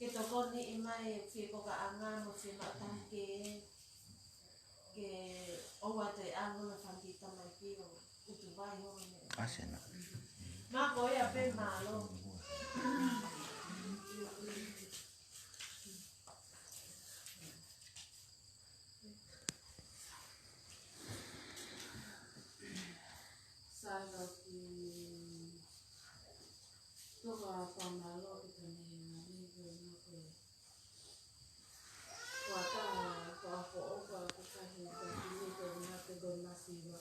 ke toko ni mai fi ko ka anga mo fi ma ta ke o wa te anga na fanti ta mai ki o utu vai ho ne asena ma ko ya pe ma lo Sabe que todo a forma lo que tenía ni que no que cuata kwa kwa kukahinda ni que no que don masiva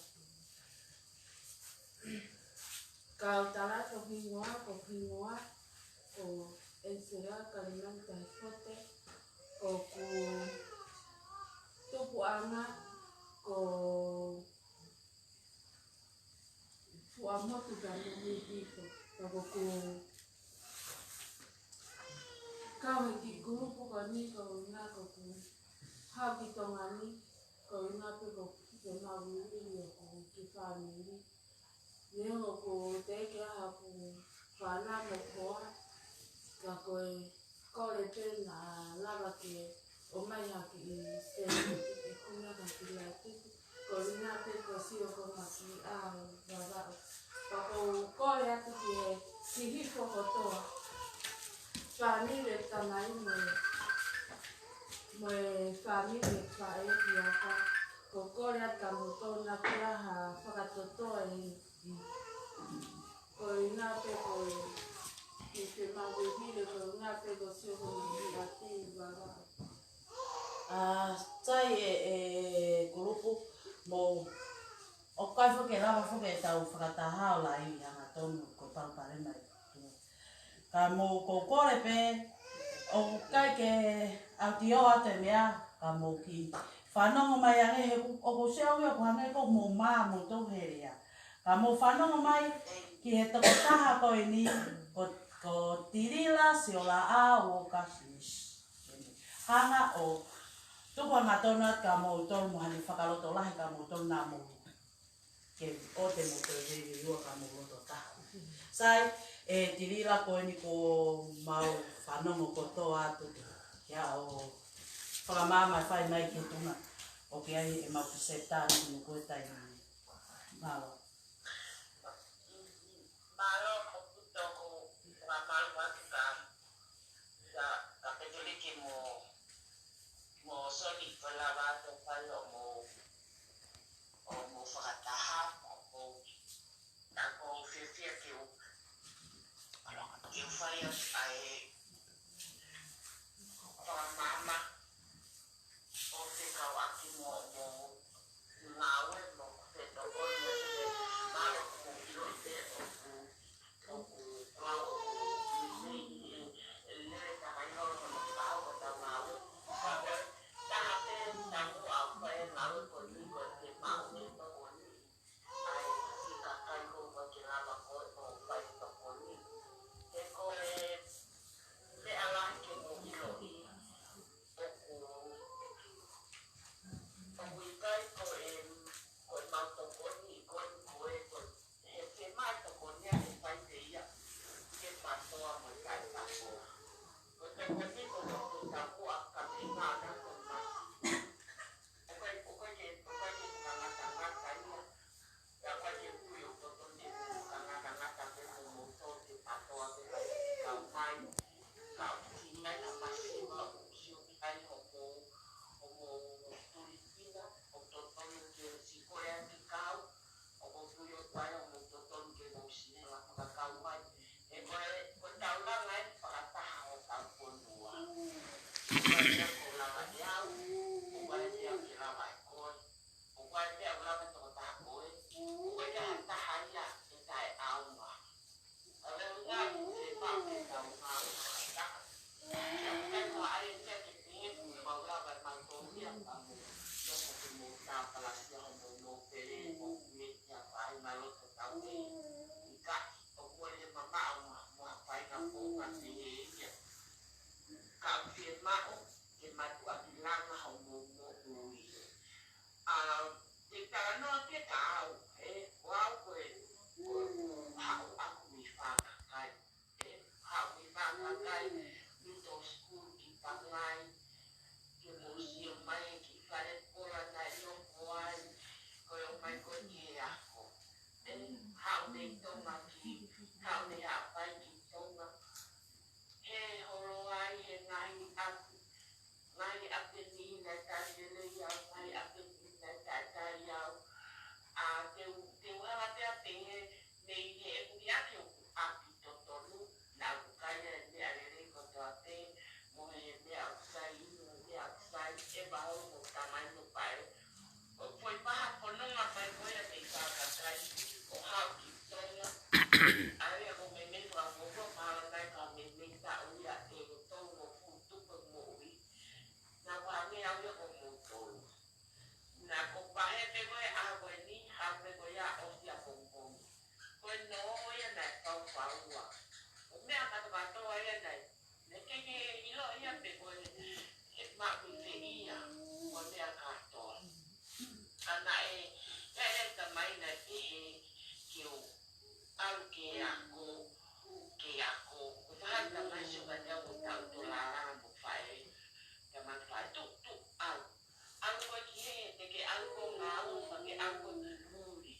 cautala ko ensera calimenta fote o ku tupu ana ko Fuamo tu gano ni dito, bago ko kau ki grupo kani kau na ko habi tongani kau na pe ko na wili ko ki family leo ko te ke ha ko fana mo ko ka ko le pe na lava ke o mai ha ki se ki kuna ka ki la ti ko na pe ko si o ko ma ki a baba ko ya tu ki hifo ko to family tanai mo family fa e ya ka ko ya ka mo to na kira ha fa to to ko ina pe ko ki ma we bi ko na pe ko si ko ni la ti baba tai grupo mo o kai fo ke lava fo ke tau whakataha o la iwi hanga tonu ko palpare mai ka mo ko kore pe o kai ke autio ate mea ka mo ki whanongo mai ange he o ko seo mea ko hange ko mo maa mo tau herea ka mo whanongo mai ki he tako taha ko ni ko tirila si o la a o kasinis hanga o tupa ngatona ka mo tonu mo hani whakaloto lahi ka mo tonu na mo ke o te mo te riri rua ka mo roto tahu. Sai, tirila ko ni ko mau whanongo ko tō atu kia o whakamama whai mai ke tunga o ke ai e mau setani mo koe tai mai. Malo. Malo ko puto ko whakamalo watu ka petuliki mo soni whalawato whalo mo whakataha ko whiwhia ki o whai ai whakamama o te kau aki mo ngawe mo te toko ni te malo ko ilo te o ku wau le takai horo mo tau ko tau ngawe taha te tamu au whai ngawe ko ni ko te mau ni toko ni ai ki ka kai ko ko ki lava ko o whai toko ni te ko le ala ke mo ilo i o ku ikai ko mau toko ni ko he te mai toko ni a he whai te ia ke patoa mo kai tako ko toko ni ko toko tako a ka te ngana ko masi o koe ke ngata ia ya koe ke kui o toto ni ka ngata pe ko mo to te patoa pe ka mai ka ki mai ka masi ma o si o kai o mo turipina o toto ni ke si koe a ki kau o mo tui o tai o mo toto ni ke mo si la ka kau mai e koe tau la ngai whakataha o tau konua koe te ko lava e au o koe te au ki lava e koe o koe te au lava toko taha koe o koe te ha taha ia e tae au ma a leo ngā i te pao ke tau ngā o whakataha e o kai ko are te ke pinge ku e mau lava e mau tōhia ka mo toko ke mo tāpalasia o mo pere mo kue te a whae maloto tau e i kaki o koe le mama o mo a whae ngā pōnga te he ia ka uwhie mao ke e baho mo tamai no pai. O foi paha pononga pai koe a mei whakakai o hau ki tonga. Ai a ko me me wha mogo mahala nai ka me me ta uia e o tongo fu tupa mo ui. Na wha me au ia ko mo tolu. Na ko pahe me koe a koe ni ha me koe a osia pongpong. Koe no ia nai pau whaua. O mea kato katoa ia nai. Ne keke ilo ia pe koe e maku te ia. O mea katoa. Ana e ta mai na ki he ki o au ke ako o ta mai so ka te o ta to la mo fai ta man fai tu au ko ki he te ke au ko nga o fa ke au ko muri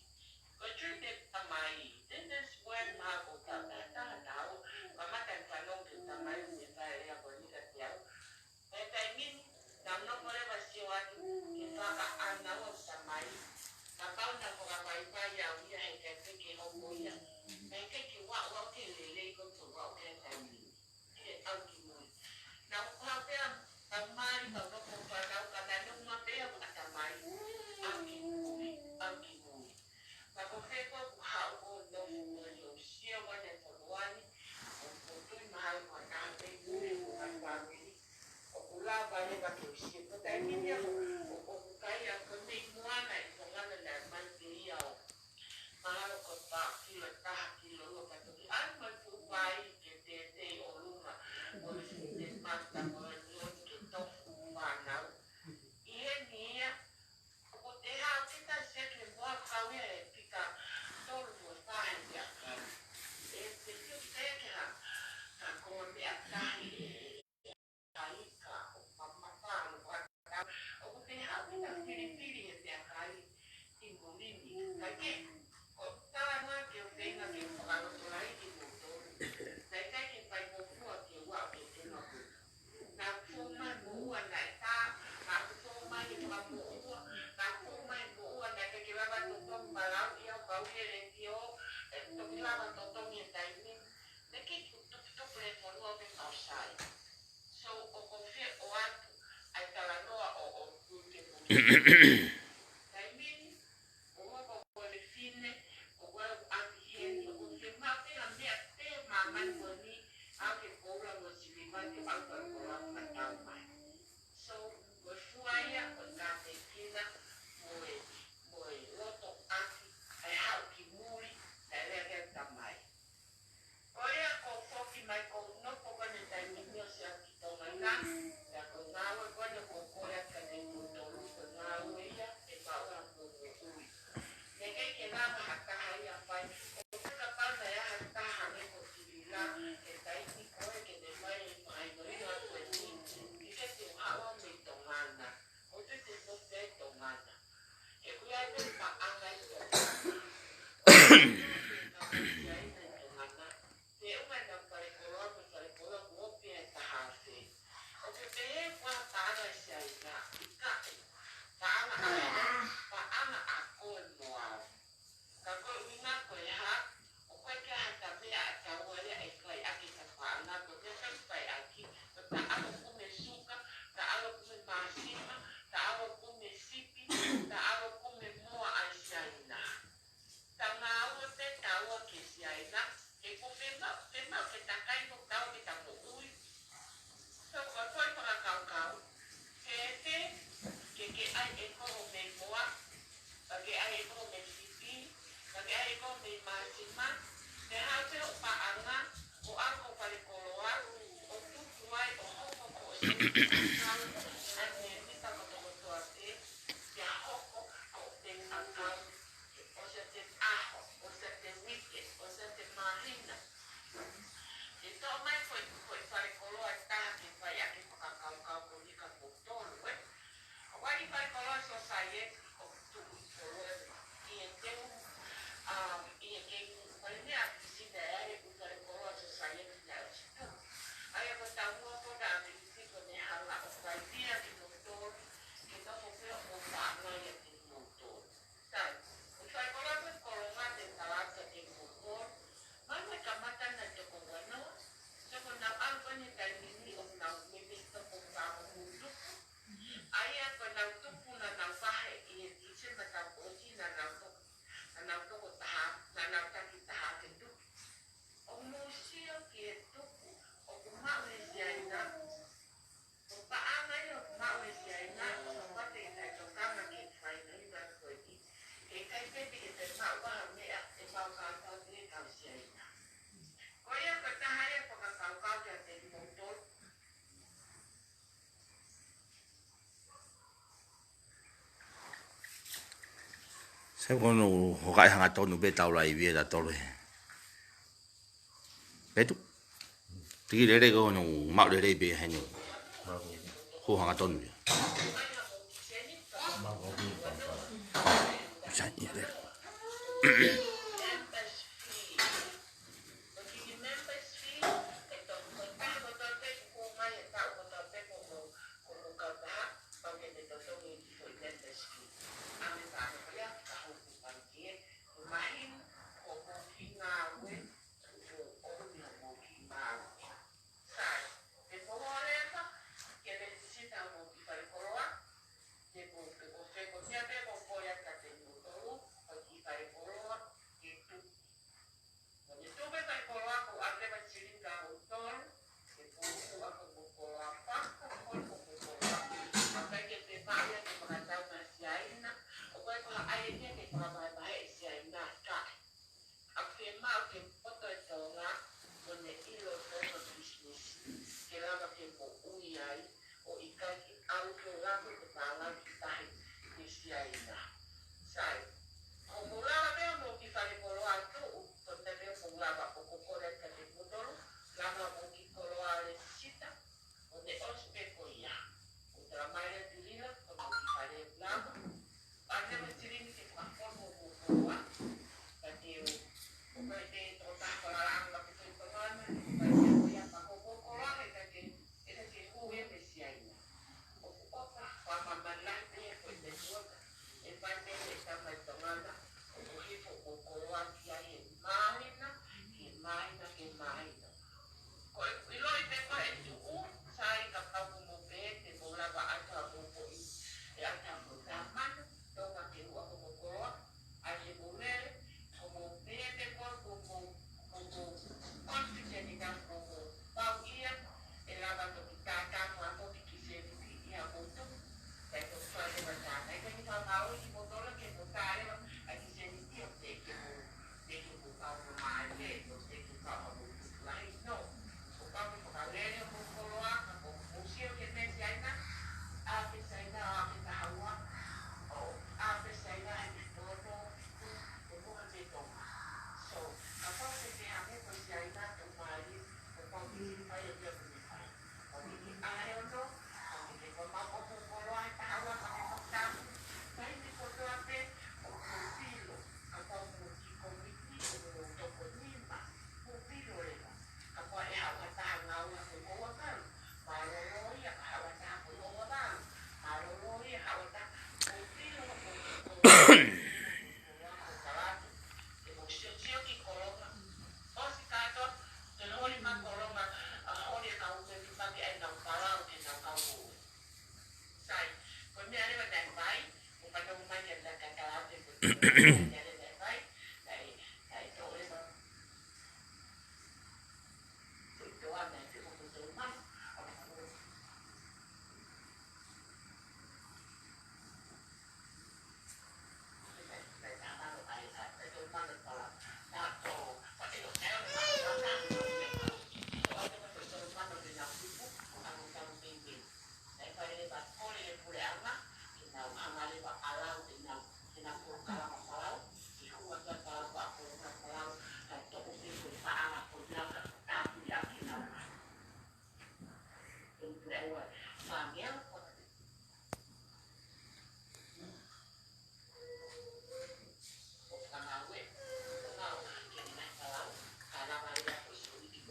ko trip ta mai then this when ma ko ta ta o ka ma ta fa no ke ta mai me fai ya ko ni ka te au e ta min ta no mo le va si o atu ke fa ka ana o ta mai na pau na ko ka pai pai ya ui he ke te ke ho ko ia me ke ki wa ke le ko to wa ke ta mi ke au ki mo na ko ha pe ta mai ka no ko pa na ka na no ma pe a ta mai au ki mo na ko fe ko ha ko no mo yo si o wa ne to wa ni o tu mai ko na pe ku ko ka pa mi o kula ba le ka ke si ko ta mi ni o ka ya ko ni mo ana i ko ngana na man te ia o mahalo ko ta kilo taha kilo lo ka toki ai mai fu pai ke te o luma o te masta o lo ke tofu whanau i he nia o te hao te ta se ke mua kawe e pika tolu o tahe te aka e te tiu te ke ha ko me a tahi kaika o mamata o whanau o te hao te ta piripiri e te aka i mulini ka ke o tāna ke o whenga ke whakanotorai ki mo tōru. Nei kai ke pai mo fua ke ua ke te noku. Nā fōmai mo ua nei tā, nā fōmai ke wha mo ua, nā fōmai mo ua nei ke ke wawa totongi marau i au kauhe re ki o, e toki lawa totongi e taimi. Nei ke tupu le whanua ke kausai. So o ko whia o atu, ai tala noa o kute mo taimini, o wako ko le fine, o wau aki heni, o te mape a mea te mamai wani, a ke koura mo siri mai te waka koura matau mai. So, mo fuaia, o ka te kina, mo e loto aki, ai hau ki muri, na rea tamai. Oia ko foki mai ko nopo kone taimini o se aki tonga ina, ya ko ngawe kone ko korea kane kutolu, ko ngawe ia, e maura mo ui. Neke ke lama hataha ia pai, o kuka pana ia hataha me ko tirila, e taiti koe ke ne mai e mai no ina koe ni, ki ke te hawa me tongana, o te te sote tongana. E kui ai te pa anga i tongana. Te unga na pare koroa me pare koroa kuopi e tahawhi. O te pehe kua tāna i se aina, i kai, pa anga a koe moao. Ka koe winga koe ha, o koe ke hata mea a taua rea e kai ake ka whaanga, ko te whaipai aki, ko ta alo kume suka, ta alo kume maasima, ta alo kume sipi, ta alo kume moa ai se aina. Ta ngā ua te taua ke se aina, e ko whenau ke ta kai no tau ke ta mo ui. So, ka koe whakakau, ke ai e koro me moa, ke ai e koro me sipi, ke ai e koro me maasima, te hau te o paanga, o ako pare koroa, o tuku ai o hoko ko o se kakau, ai me nita kotokotoa te hoko o te kakau, o se te aho, o se te wike, o se te mahina. E tō mai koe pare koroa taha ke whai ake whakakau ko nika ko tōru, wai pare koroa society o tuku i koroa i e teu, i e kengu, pare mea pisina e are u pare koroa society na o situ. Ai ako taua ko na ame ko ne hanga o whai He kono hokai hanga tonu be tau lai vie da tole. Betu. Tiki rere kono mau rere be henyo. Ho hanga tonu. Sai rere.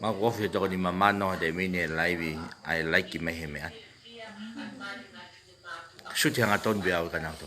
Ma coffee to ni mama no de mini live I like me him ya. Shoot yang aton biar kan auto.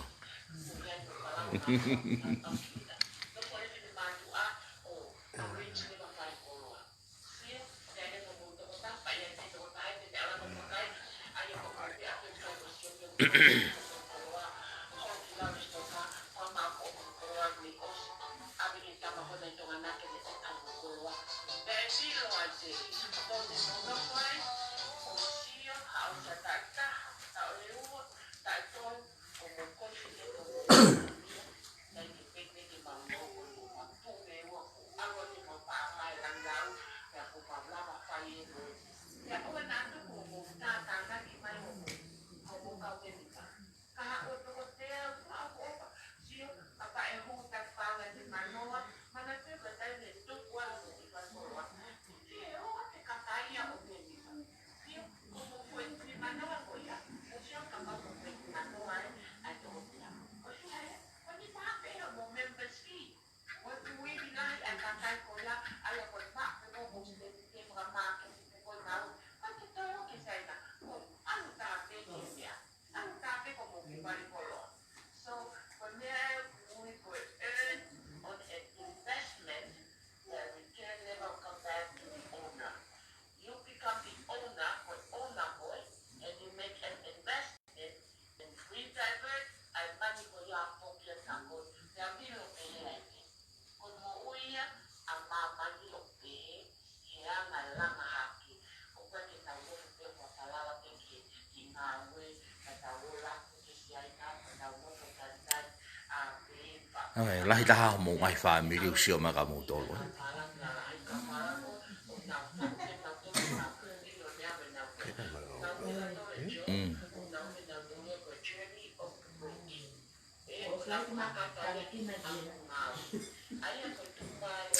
Ai lahi taha mo ngai family usio ma ka mo tolo.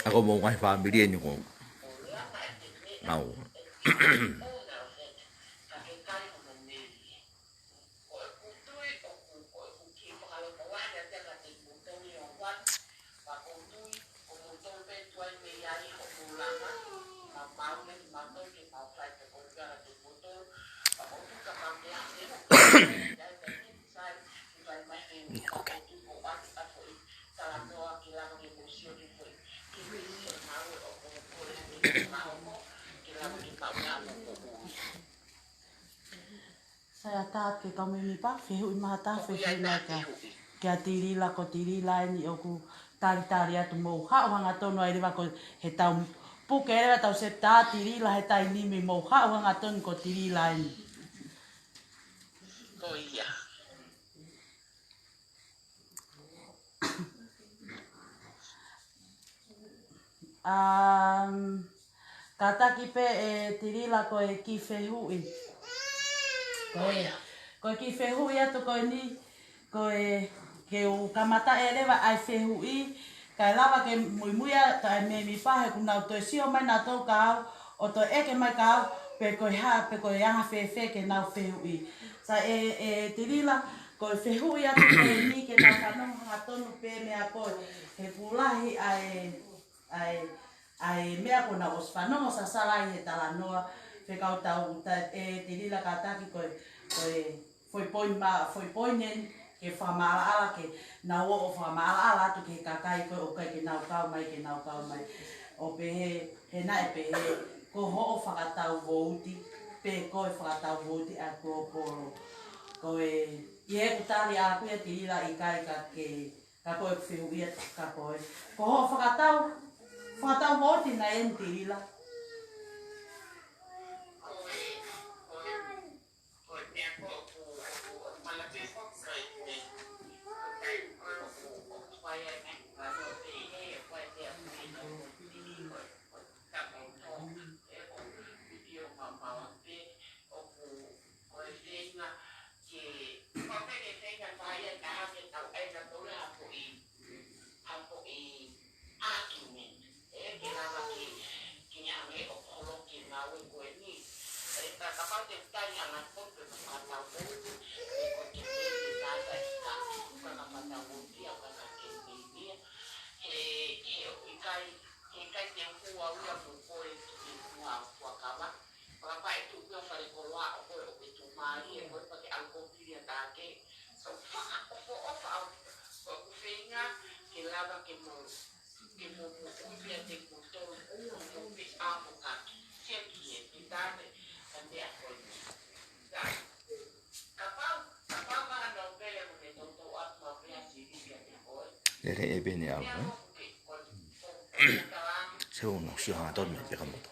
Ako mo ngai family ni ko. Mau. Okay. Saya taat ke kami ni pa fehu I maha ta fehu na ka kia tiri la ko tiri la ni oku tari atu mo ha wanga tono ai riva ko he tau puke era tau se ta tiri la he tai ni mi mo ha wanga tono ko tiri la ni. Koia. Ka taki pe e tiri la ko e ki fehu I. Ko ki fehu I atu ko ni ko e ke o kamata e lewa ai fehu I kai lava ke muimuia kai me mi pahe kuna to sio mai na to ka o to eke mai ka pe ko ha pe ko anga fe ke na fehu I. Sa e tirila ko fehu I atu ko ni ke na kanu ha tonu pe me a ko he pulahi ai mea ko na os whanongo sa sala I he tala noa pe kau tau e tirila ka taki ko foi poinen ke whamaala ala ke na o whamaala ala tu ke kakai ko o kai ke nau kau mai o pe he na e pe he ko ho o whakatau vouti pe ko e whakatau vouti a ko e ie kutari a kuia tirila I kai ka ke ka ko e whihuia ka ko e ko ho o whakatau vouti na e tirila Ele e bene au. Se uno si ha dorme pe ka mo to.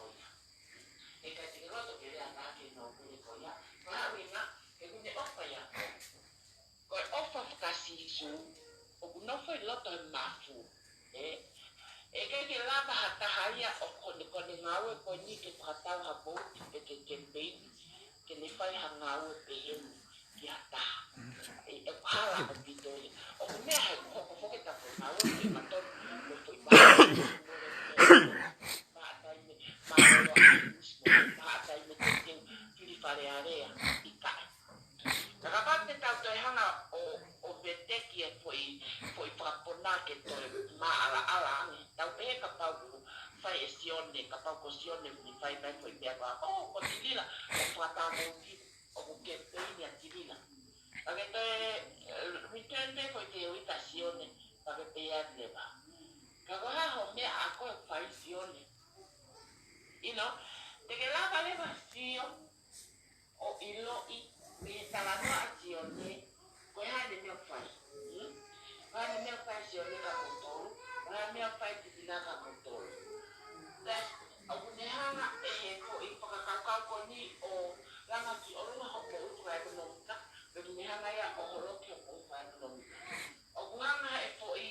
No foi loto mafu. E ke lava hata haya o kone ngawe ko ni ke patau ha bo e ke baby ke le fai ha ngawe pe hem ki hata. E pala o bidoi. O me ha ko ko ke ta ko ngawe ke maton mo foi ba. Ba dai me ke fili fare area I ka. Nakapate tau toi hanga o veteki e foi whakapona ke toi ala tau pehe ka pau fai e sione, ka pau ko sione ni fai mai foi pia kwa ko tilila o whakatamo o ke peini a tilila. Pake toi return me foi te uita sione pake pea leva. Kako ha ho mea ako e fai sione. You know, te ke lava leva sio o ilo I me talano a sione ko ha de me fai. Ha de me fai sione ka kontoro, ha me fai tilila ka kontoro. Hanga e ko I whakakakau ko ni o langa ki o runga hopo utu a ekonomika, pero ni hanga ia o horoki o utu a ekonomika. O kuhanga e ko I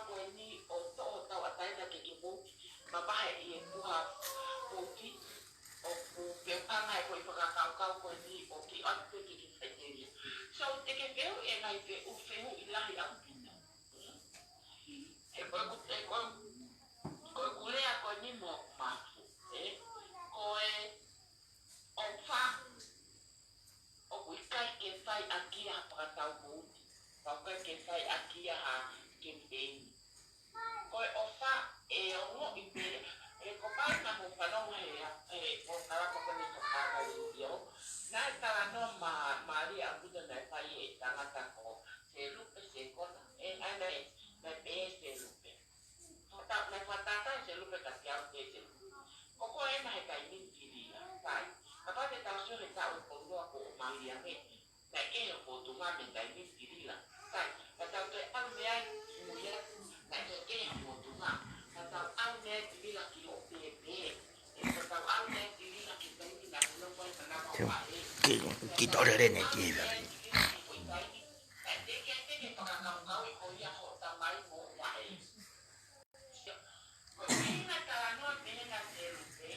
koe ni o to'o tau ataina ke ki mōki. Ma mahe i e puha mōki. O ku peupanga e koe whakakaukau koe ni o ki atu ki ki whaiteria. So te ke peu e ngai pe u whehu i lahi au pina. E koe kulea koe ni mo mafu. Koe o wha o kui kai ke whai a kia ha pakatau mōti. Whaukai ke whai a kia ha ke pēni. Koe o wha e o ngō i pēra. E ko pai na mo whanau hea. E o karako kone to kāka i o. Nā e tara no maari a buda nai whai e tangata ko se lupe se kona. E aina e nai pēe se lupe. Nai whatata se lupe ka tiau te se lupe. Koko e nahe kai mintiri a tai. Ka pate tau sio he tau e korua ko o mahi a me. Nai e o ko tunga me kai mintiri la. Tai, ka tau te au mea i muia. Nai te e o ko tunga. Ka tau au mea i tiri la ki o pepe. E ka tau au mea i tiri la ki taini na kuno koe ka nama o a e. Ki torere ne ki e vea. Te ke whakakaukau e ko ia ho ta mai mo wa e. Ko ina tala noa mena te rupe.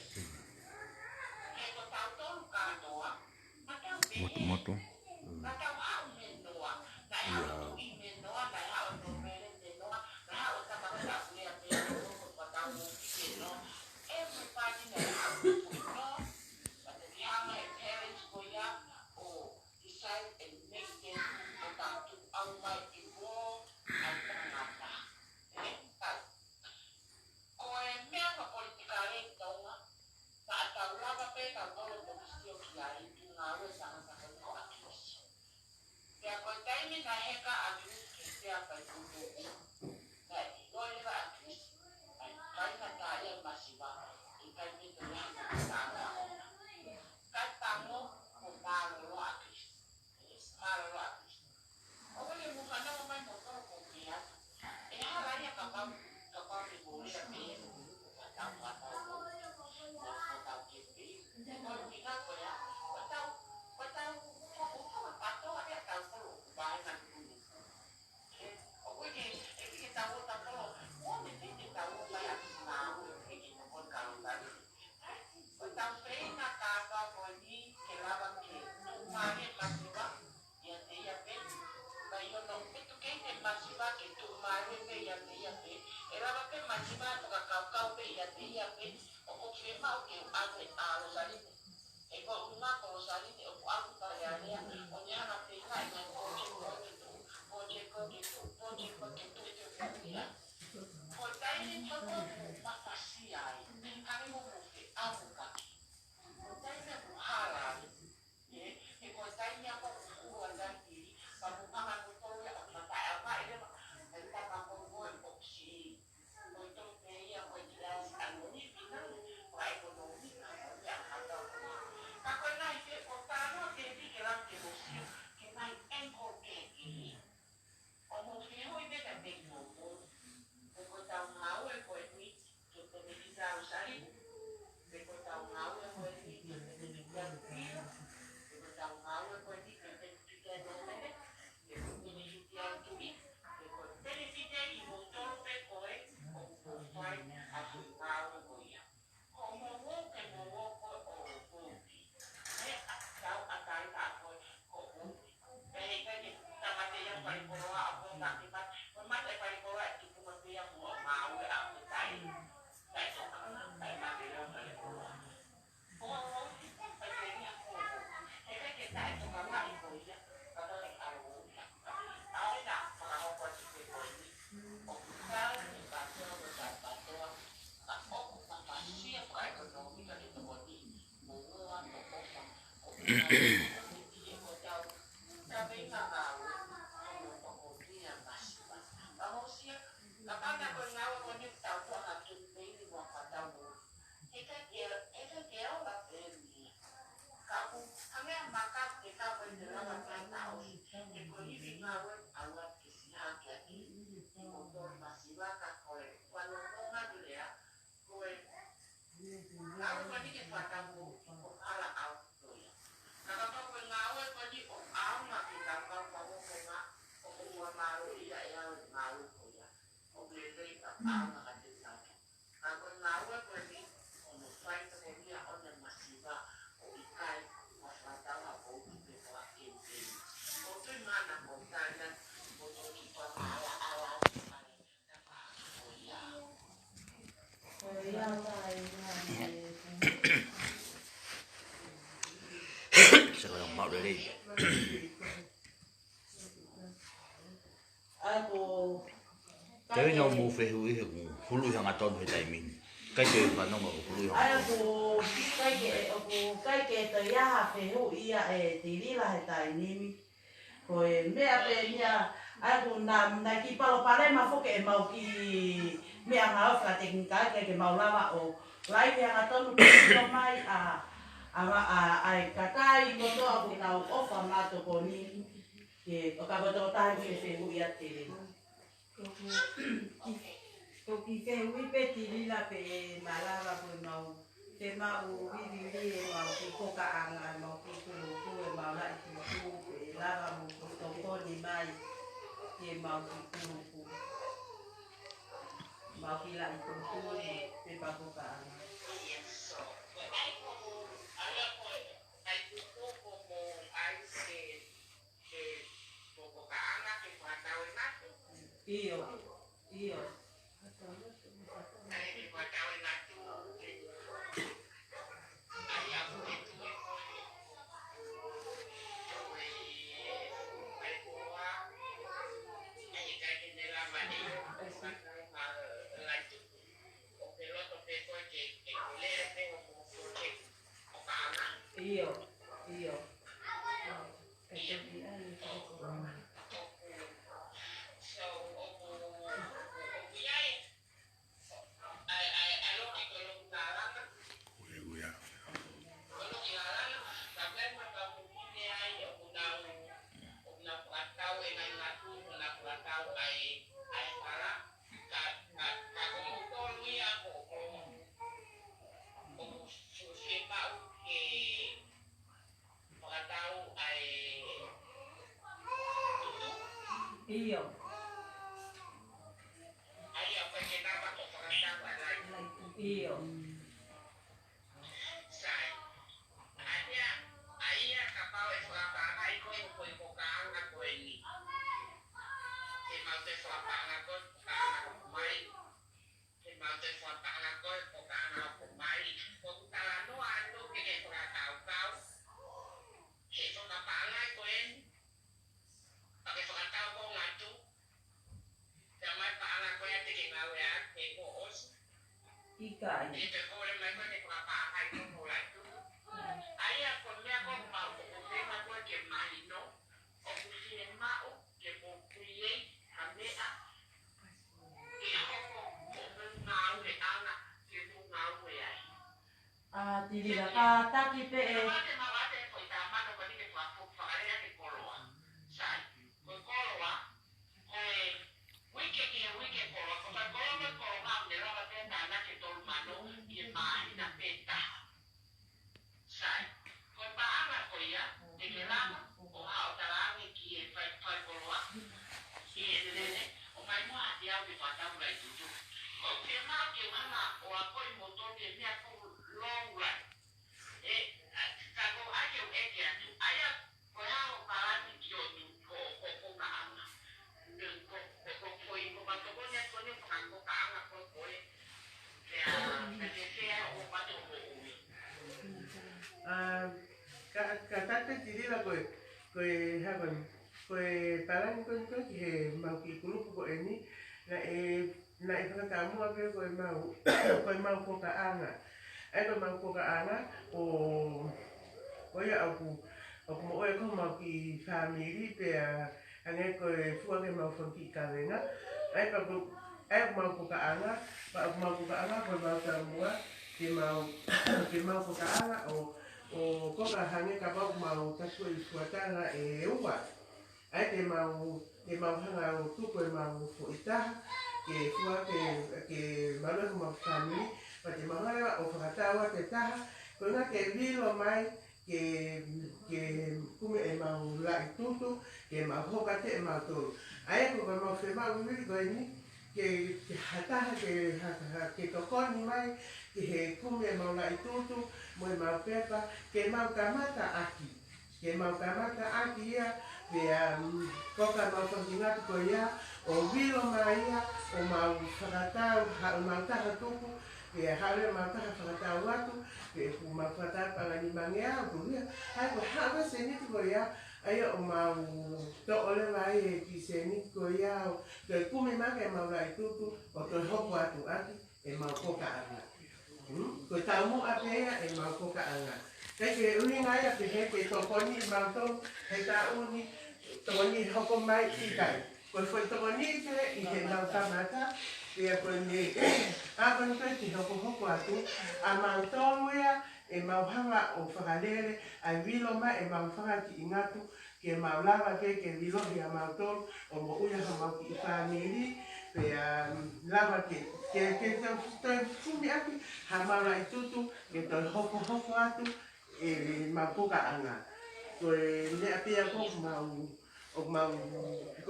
E ko tau tolu kānoa. Matau pehe. Moto. Matau hau me noa. Nai hau tu i me noa. Nai hau no mere te noa. Nai hau tamaka lea me noa. Ko patau mo ki te noa. Everybody nai hau tu noa. But the hama e parents ko ia. O decide and make them o tau tu au mai i mo. Ai tangata. Tai. Ko e mea ka politika e taunga. Ta atau lava pe ka tolo te kistio ki a i tu ngā ue tangata ko ko akirisi. Pea koe taimi na heka akirisi ki pea kai kutu. Nai, koe lewa akirisi. Ai, kaina tā ia masiwa. I kai mito ia ka tāna ona. Kai tango ko mārolo akirisi. Mārolo akirisi. O wale muhanau mai mo toro ko ki atu. E hala ia ka pau ki kōrea me e. Watau watau ko. Watau ke pe. Koe minga koe a. Watau hokotoa patoa ea tau kolo kubae na kunu. O koe ke tau o tapolo. Mone te tau o mai atu ngā ue ke na koe karotari. Koe tau peina kāka koe ni ke lava ke tūmare masiwa. Ia te ia pe. Mai ono petu kei te masiwa ke tūmare pe ia te ia pe. E lava pe masiwa toka kaukau pe ia te ia pe. O ko ke mau ke ane a rosarite. E ko unga ko rosarite o ko aku tare area. O ni hana te kai ngai ko ke koe ke tu. Ko ke koe ke tu. Ko ke koe ke tu e te uia. Ko taini toko mo mafasi ai. Kare mo mo ke amu kaki. Ko taini mo halari. E ko taini ako kukuru andai tiri. Pa mo kama mo tolu ya o matai a mai rewa. E tama ko koe o si. Ko tolu pe ia koe ni lasi anoni pina. Ko a ekonomi ka mo te a hata o koe. Ka koe nai te o tāno te vike lam ke mo siu. Ke mai enko ke ki. O mo whiu i meka me mo mo. Pe koe tau ngau e koe ni. Ke te me ki tau sari. Pe koe tau ngau e koe ni. Ke te me ki tau pira. Pe koe tau ngau e koe ni. Ke te me ki tau nomene. Pe koe te me ki tau tui. Pe koe te me ki te i mo toro pe koe. O mo whai a su ngau e koe ia. Ko mo mo ke mo mo koe o upi. Me a tau a tai ta koe o upi. Pe hei kai ke tamate ia whai koroa a koe ngaki pat. Koe mate whai koroa e tupu ma pia mo a ngau e a koe tai. Tai sokana. Tai mate ia whai koroa. Ko a upi. Pai te ria koe. He kai ke tai sokana i koe ia. Ka koe a upi. Aoi na whakahoko ati te koe ni. O kutau e patoa ko tai patoa. Ka oku ka pasia ko ekonomi ka ito ko ni. Mo mua no ofa. Ko kutau ko tau. Tabe nga ngau. Ko ko pia masiwa. Ka hosia. Ka panga ko ngau ko ni tau ko ka tupeini mo patau mo. Eka ke aula pēni. Ka ku hangea maka te ka koe te lava kai tau. E ko hivi ngau e aua ke si hake ati. I mo tori masiwa ka koe. Wano konga dulea. Koe. Ngau ko ni ke patau mo. O ala au toia. Kaka koe ngau e ko ni o au ma ke tau kau pa mo konga. O ua maru ia e au ngau ko ia. O ble paanga ka te tata. Ka koe ngā ua koe ni, ono whai te koe nia one masiva o i kai ma whatawa o i te wha kente. O tui mana ko tāna, o tui wha ala ala te whare, ta wha o ia. Ia tai Sa ko mau re. ai ko Te no mo fe hui he hulu hanga ton he tai min. Kai te pa no mo hulu hanga. ai ko kai ke te ia fe hu ia e te rila he tai nimi. Ko e mea pe ia ai ko na ki palo pare ma foke e mau ki mea ngā ofa te ngai ke mau lava o lai ke anga tonu ko mai ai kakai ko to a ki nau ofa mato ko ni ke o ka boto tai fe hu ia te rila. Ko ki te hui pe tirila pe malava po mau te mau viviri e mau ki koka anga mau ki kuru e mau lai ki kuru e lava mo ko tokoni mai e mau ki kuru mau ki lai kuru pe pa koka anga. Iyo. Iyo. Iyo. Ikai. Tirila ka taki pe e ka tata tirila koe hawan koe parang koe ki he mau ki kulupu ko eni na e whakatamua pia koe mau ko ka anga ai koe mau ko ka anga o ia aku mo oe ko mau ki family pia angai koe fua ke mau whanki ka renga ai mau ko ka anga mau ko ka anga koe mau tamua ke mau ko ka anga o koka hange ka pau mau taku i fuatanga e ua. Ai te mau hanga o tuku e mau fuitaha ke fua ke malu mau family pa te mahara o whakatawa te taha ko nga ke vilo mai ke kume e mau lai tutu ke mau hoka te e mau tolu. Ai ko ka mau whemau wili koe ni ke hataha ke tokoni mai, ke he kume mau la itutu, mo mau pepa, ke mau kamata aki. Ke mau kamata aki ia, koka mau whakingatu ko ia, o wilo mai ia, o mau whakatau, o mau taha tuku, ke hawe mau taha whakatau atu, ke mau whakatau pangani mangea, o kuhia, hai ko hawa seniti ko ia, ayo o mau to ole mai e ki seniti ko ia, ke kume make mau lai tutu, o to hoku atu aki, e mau koka anga. Ko taumu apea e mau koka anga. Ke uni ngai a pehe ke tokoni mau tau, he ta uni, tokoni hoko mai i kai. Ko foi tokoni te i he mau tamata, e a koe ne, a koe koe ki hoko atu, a mau tolu ia, e mau hanga o whakalere, a wilo mai e mau whanga ki ingatu, ke mau lava ke wilohi a mau tolu, o mo uia ha mau ki i whaniri, pe lava ke toi fumi aki, ha mau lai tutu, ke toi hoko atu, e mau puka anga. Koe nea pia koku mau, ko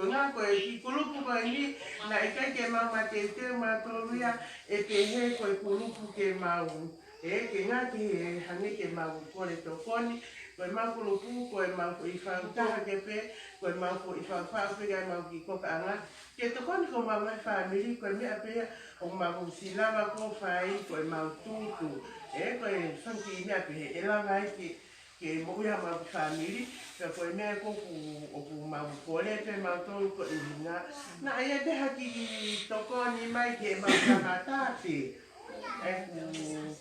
ngā koe ki kulupu koe ni, na e kai ke mau mate te mau toluia, e te he koe kulupu ke mau, ke ngā ki he hangi ke mau kore tokoni, koe mau kulupu, koe mau ko i whautaha ke pe, koe mau ko i whautau pe kai mau ki koka anga, ke tokoni ko mau mai whamiri, koe mea pia, o mau silama ko whai, koe mau tutu, koe whanki mea pe, e la mai ke moia mau whamiri, ka koe mea koku o ku mau kore pe mau tolu ko i hinga, na ia te haki tokoni mai ke mau kamatate,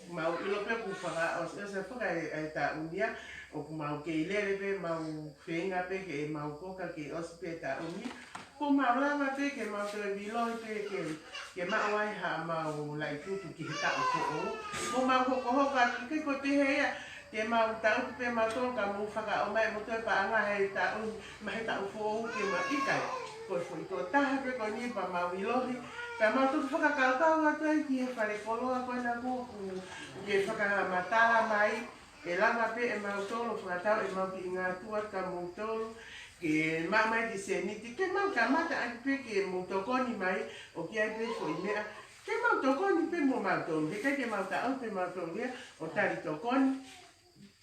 mau ilo pe ku whaka, o se whaka e ta unia, o ku mau ke ilere pe, mau whenga pe ke mau koka ke osi pe ta uni, ko mau lama pe ke mau te viloi pe ke mau ai ha mau lai tutu ki he ta o ko o, ko mau hoko hoka ke ko te hea, ke mau tau pe mau tonga mu whaka o mai mo te pa anga hei ta uni, ma he ta o fo ke ma ikai, ko fo i ko taha pe ko ni pa mau ilohi, ka mau tu whakakaukau atu ai ki he whare koloa koe na kuku, ke whakamatala mai, e lama pe e mau tolo whakatau e mau ki ngā tua ka mau tolo, ke mamai ki seniti, ke mau kamata ai pe ke mau tokoni mai, o ki ai pe fo i mea, ke mau tokoni pe mo mau tolo, he kai ke mau tau pe mau tolo ia, o tari tokoni,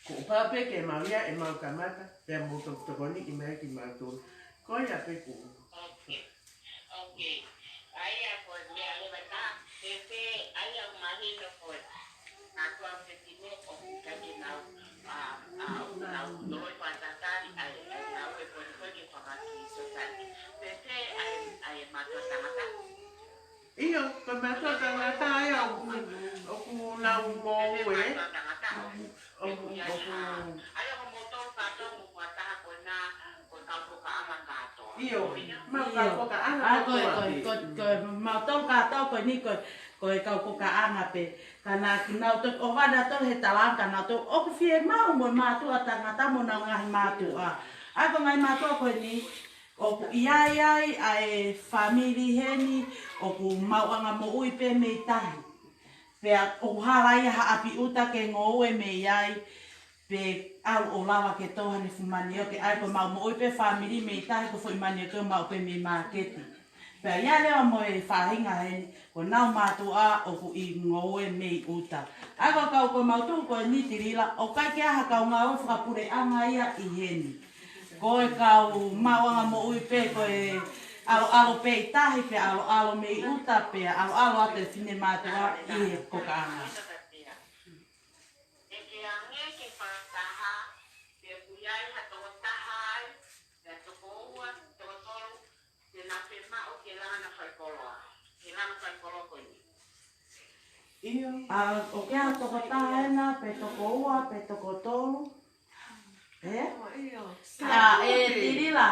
ko pa pe ke mau ia e mau kamata, pe mau tokoni i mea ki mau tolo, ko ia pe ko. Okay. Aya pues me alevanta, aya imagino pues, a tu amfetine o que na no patata na we pues que para que society. Ay mato tamata. Iyo, ko mato tamata aya o ku na mo we. Aya mo moto pato mo pata ko na ko ka amakato. Iyo, mau ka ko ka anga ko mau tau ka tau ko ni ko kau ko ka anga pe kana kinau to o vada to he talang kana to o ku fie mau mo matu atanga ta mo na ngai matu a ko ngai matu ko ni o ku iai ai family heni o ku mau anga mo ui pe me tai pe o harai ha api uta ke ngoe me iai pe au o lava ke toha ni fumani o ke ai ko mau mo pe family me tai ko foi mani ko mau pe me market pe ia le mo e fahinga he ko nau matu a o ku i ngoe me uta ai ko mau tu ko ni tirila o kai ke ha ka nga o fa pure anga ia i heni ko e ka mau anga mo pe ko e alo pe tahi pe alo me uta pe alo ate fine matu a i ko ka anga Iyo. O ke a toko taena, pe toko ua, pe toko tolu. Tirila.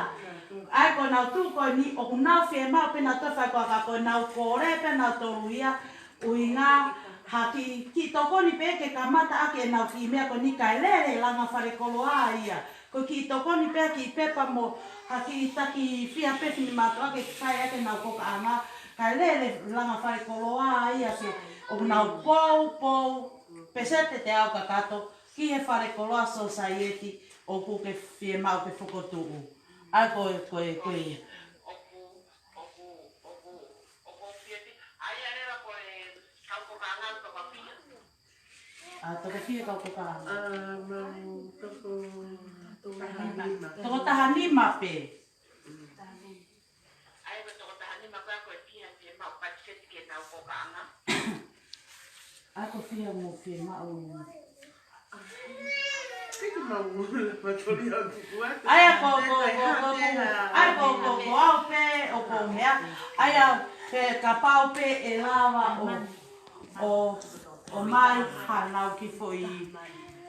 Ai ko nau tu ko ni, o ku nau fie mau pe na tofa ko nau kore pe nau tolu ia, uinga haki ki toko ni pe ke kamata ake nau ki mea ko ni kai lere langa whare koloa ia. Ko ki toko ni pe ki pepa mo haki taki fia pe fini mato ake kai ake nau koka anga, kai lere langa whare koloa ia se o nau pou, pesete te au kakato, ki he whare koloa society o ku ke fie mau pe whokotuu. Ai koe. Toko fia kau koka. Mau toko tahanima. Toko tahanima pe. Ako fia mo fia mau. Kiki mau matori aku kuat. Aya ko au pe o ko mea. Aya pe kapau pe e lava o mai hanau ki foi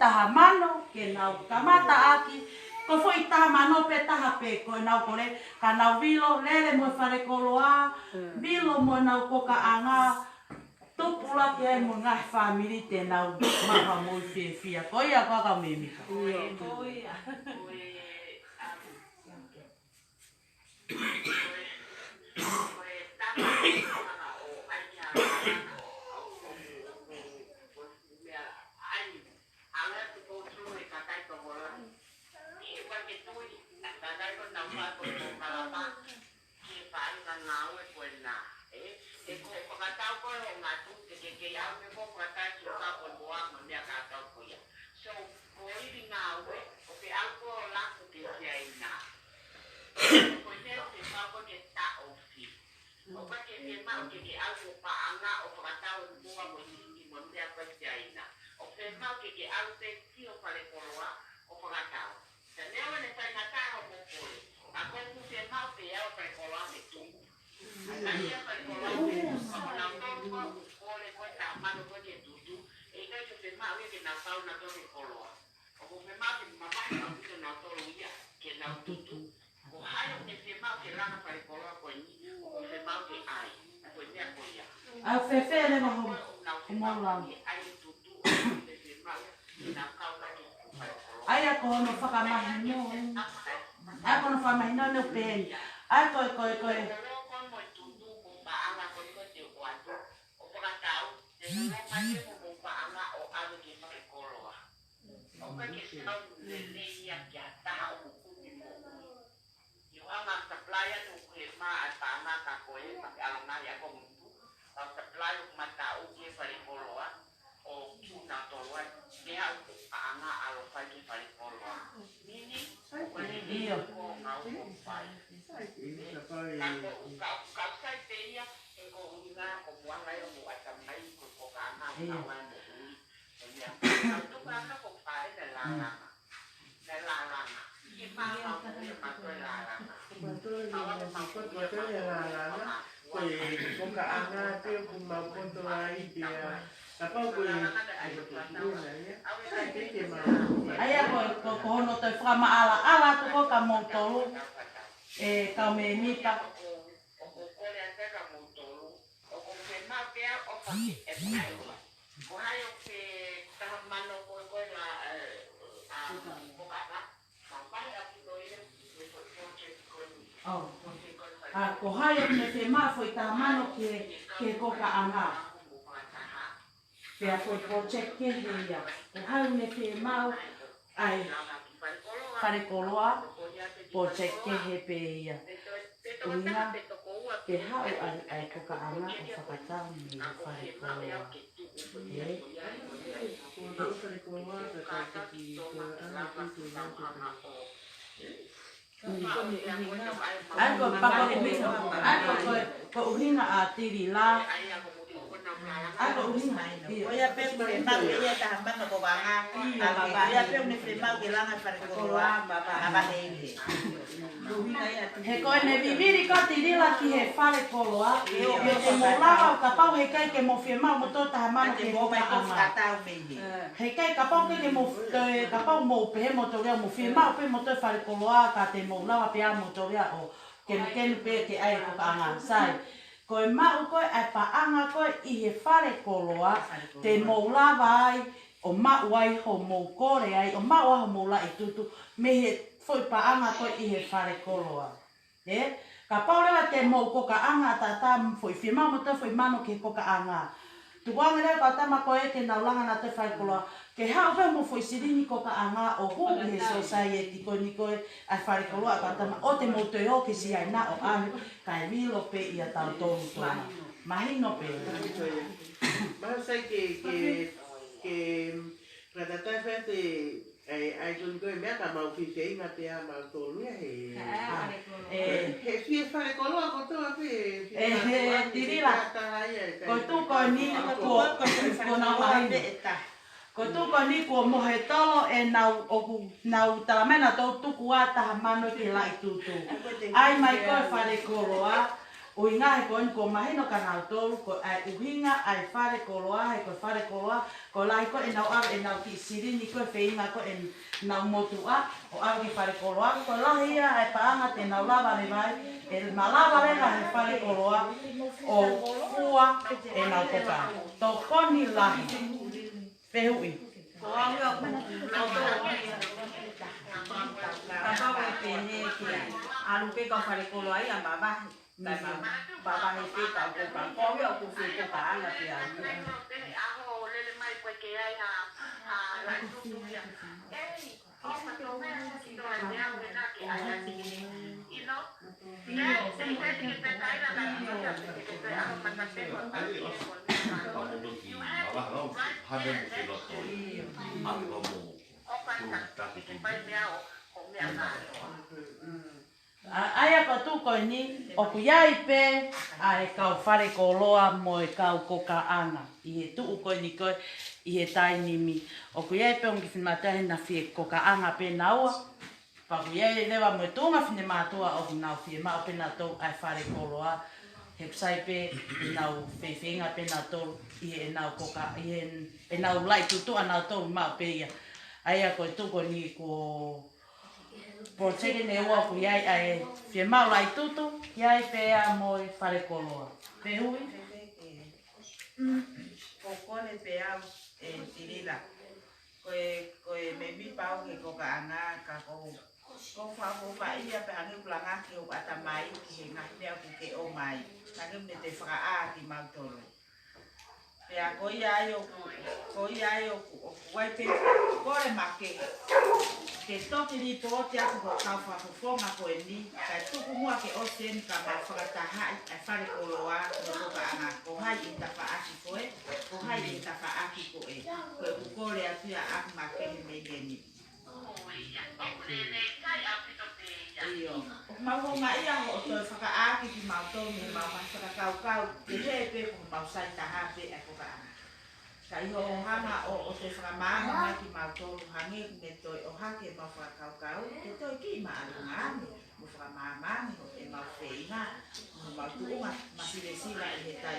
taha mano ke nau kamata aki. Ko foi taha mano pe taha pe ko nau kore ka nau vilo lele mo fare koloa vilo mo nau koka anga tupula ke ai mo ngai family te nau maha mo fia ko ia ka memi ka. A fefe le mo lang. Ai ako no whakamahino. Ako no whakamahino no pen. Ai ko. Aya ko no te whama ala tu ko ka montolu ka me mita. Ko haia me te maa foi ta mano ke koka anga. Pea foi project ke hea. Ko haia me te maa ai whare koloa project ke he pe ia. Uina ke hau ai koka anga o whakatau me whare koloa. Ko uhina a tiri la. Ako uhina. Oya pe mau ia tahan mana ko banga. Oya pe ne mau ke langa para ko roa baba hele. He koe ne viviri ka tiri la ki he whare koloa. Me te mo lava o ka pau he kai ke mo whia mau mo tō taha mana ke koka anga. He kai ka pau ke mo ka pau mo pehe mo tō rea mo whia mau pe mo tō whare koloa ka te mo lava pe a mo tō rea o kenu pe ke ai koka anga. Sai. Koe mau koe ai paanga koe I he whare koloa te mo lava ai o mau ai ho mo kore ai o mau ai ho mo la I tutu me he foi paanga koe I he whare koloa. Ka paurewa te mo koka anga tata foi whima mo te foi mano ke koka anga. Tukuanga reo ka tama koe ke naulanga na te whare koloa ke hao pe mo foi sirini koka anga o hu he society koe ni koe ai whare koloa ka tama o te mo te o ke si ai na o ahu kai milo pe I a tau tonu tona. Mahino pe. Más sé que ratata fete ai kun ko me ka mau fi sei na te ama to lu he fi fa le kolo ko to pe tirila. Ko tu ko ni ko na mai eta. Ko tu ko ni ko mo he tolo e nau talamena to tu ku ata mano ki lai tu. Ai mai ko fa le kolo a o inga he ko mahino ka nau tolu ko ai uhinga ai fare koloa he ko fare koloa ko lai ko e nau ar e nau ki siri ni ko feinga ko e nau motua o ar ki fare koloa ko la ia ai paanga te nau lava le vai e malava le la he fare koloa o fua e nau koka to koni lahi pehui ko au ko nau to ka ko pe ne ki alu pe ka fare koloa ia baba Tại mà bà này kia cậu cũng bạn có với ông cũng có cả là thì Aia ko tu ko ni o ku iai pe ai kau fare koloa mo e kau kokaanga i he tu ko ni ko i he tai nimi o ku iai pe ongi finmata na fie kokaanga pe naua pa ku iai lewa mo tunga fine matua o na fie ma pe na to ai fare koloa he sai pe na feinga pe na to i he na koka i he e na lai tu tu ana to ma pe ia aia ko tu ko ni ko po teke ne ua ku iai ai fie mau lai tutu, iai pea moi whare koloa. Pe hui? Ko kone pea e tirila. Koe me mi pau ke ko ka anga ka ko whako ka ia pe hangi planga ki o ata mai ki he ngahine aku ke o mai. Hangi me te whaka ki mautoro. Pea ko iai o ku wai pe kore make. Ke toki ni po te aku ko kau whakufonga ko e ni, kai tuku mua ke o sen ka ma whakataha ai whare koloa no ko ka anga. Ko hai i ta whaaki ko e, ko hai i ta whaaki ko e. Ko e kukore atu a aku ma kehe me geni. Iyo. O mauhonga ia ho o toi whakaaki ki mautau me mau whakakau ke he pe ko mau sai taha pe e ko ka anga. Ka iho o hanga o te whakamama mai ki mautoro hangi me toi o hake mau whakaukau ke toi ki ma alungani mo whakamamani o e mau wheinga mo mau tuunga masile sila i he tai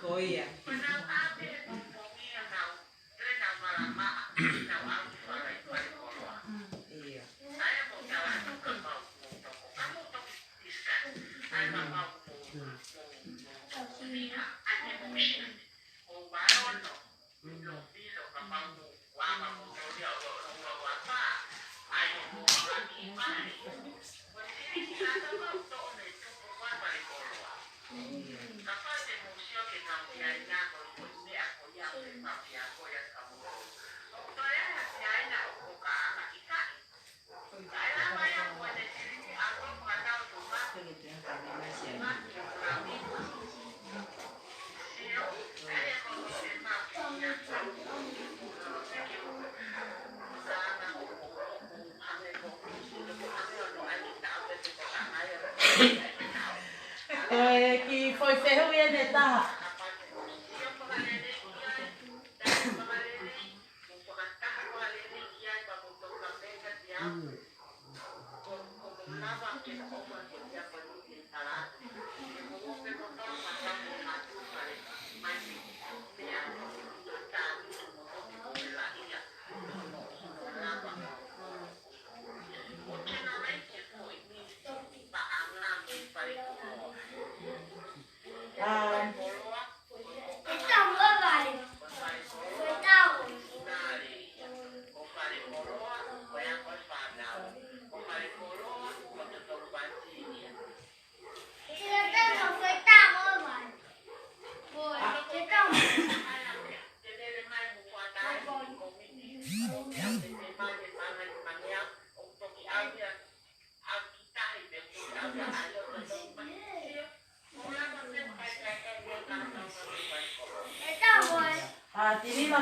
Koia. Ki foi ferro e de taha.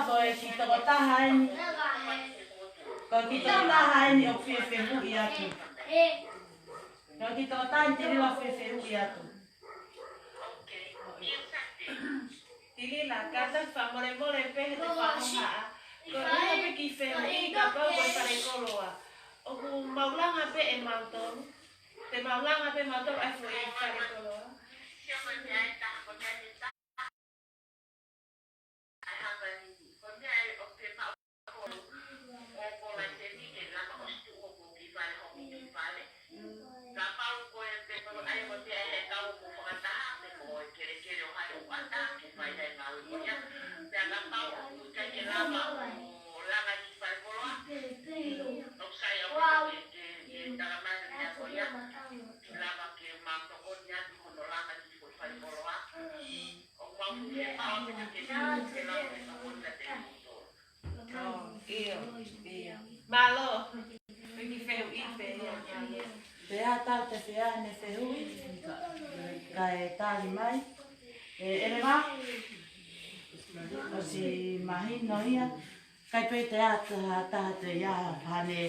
ko e ki toko tahaini. Ko ki toko tahaini o whiwhi hui atu. Ko ki toko tahaini te rewa whiwhi hui atu. Tili la kata whamore more pehe te whanonga. Ko ringa pe ki whenui ka pau koe pare koloa. O ku maulanga pe e mautonu. Te maulanga pe mautonu ai fo e pare koloa. Malo, pergi whenui pe ia. Pea tau te pea ne whihui. Ka e tāli mai. E ere wā. O si mahino ia. Kai pei te taha te ia hane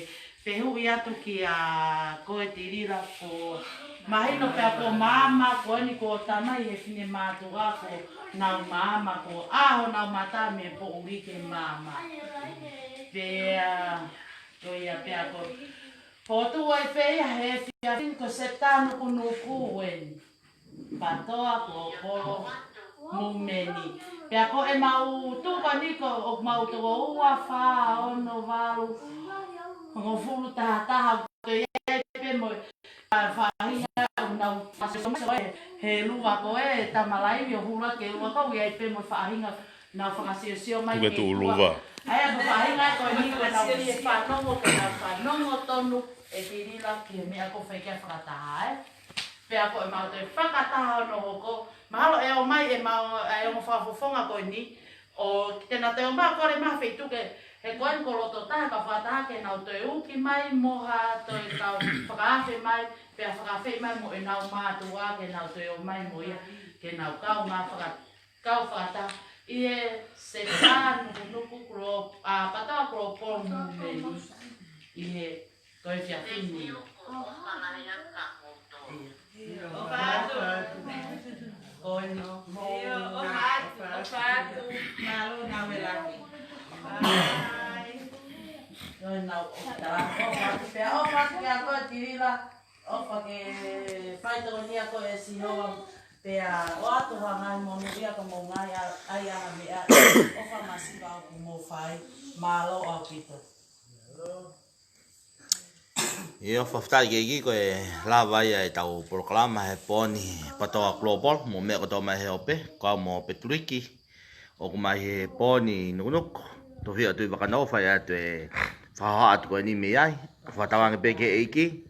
whihui atu ki a koe tirira ko mahino pea ko mama ko ni ko tamai e whine mātua ko nau mama ko aho nau mata me po uri ke mama. Pea ko ia pea ko po tu ai pea he fia ko se tano ko no kuen. Patoa ko polo mumeni. Pea ko e mau tuka niko o mau tuka ua wha ono walu. Ngo fulu taha ko e pe mo whahinga o nau pasoma he lua ko e tamalai o hula ke ua ko e pe mo whahinga nau whakasio mai ke ua. Ai ko whahinga ko e niko nau ki e whanongo ke nau whanongo tonu e tirila ki e mea ko whaikia whakataha Pea ko e mau te whakataha no hoko. Mahalo e o mai e mau e o whafofonga ko ni. O tēnā te o maa kore maa whituke he koen ko loto taha ka whataha ke nau te uki mai moha to e kau whakawhi mai. Pea whakawhi mai mo e nau mātua ke nau te o mai mo ia ke nau kau maa whakataha. I e se tā nuku kuro patawa kuro pōmu meni. I e koe whia whini. O fato. Oi no. O fato. Malo na welaki. Ai. Oi no. O fato que a koe tirila. O fa que fai to ni a koe si no. Pea o atu hangai mo nuia ko mo ngai ai ana mea. O fa masiva ko mo fai malo o pito. E o whaftai ke ki ko e la vai e tau proklama he poni patoa global mo me ko tau mai he ope ko mo petriki o ko mai he poni nunuk to hia tu bakana o fai atu e whaha atu ko ni me ai whatawanga pe ke eiki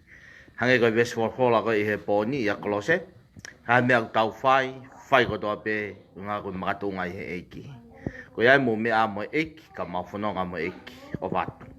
hange ko ves for hola ko he poni ia klose ha me tau fai ko to pe nga ko makatunga he eiki ko ia mo me a mo eiki ka ma fononga mo eiki o vat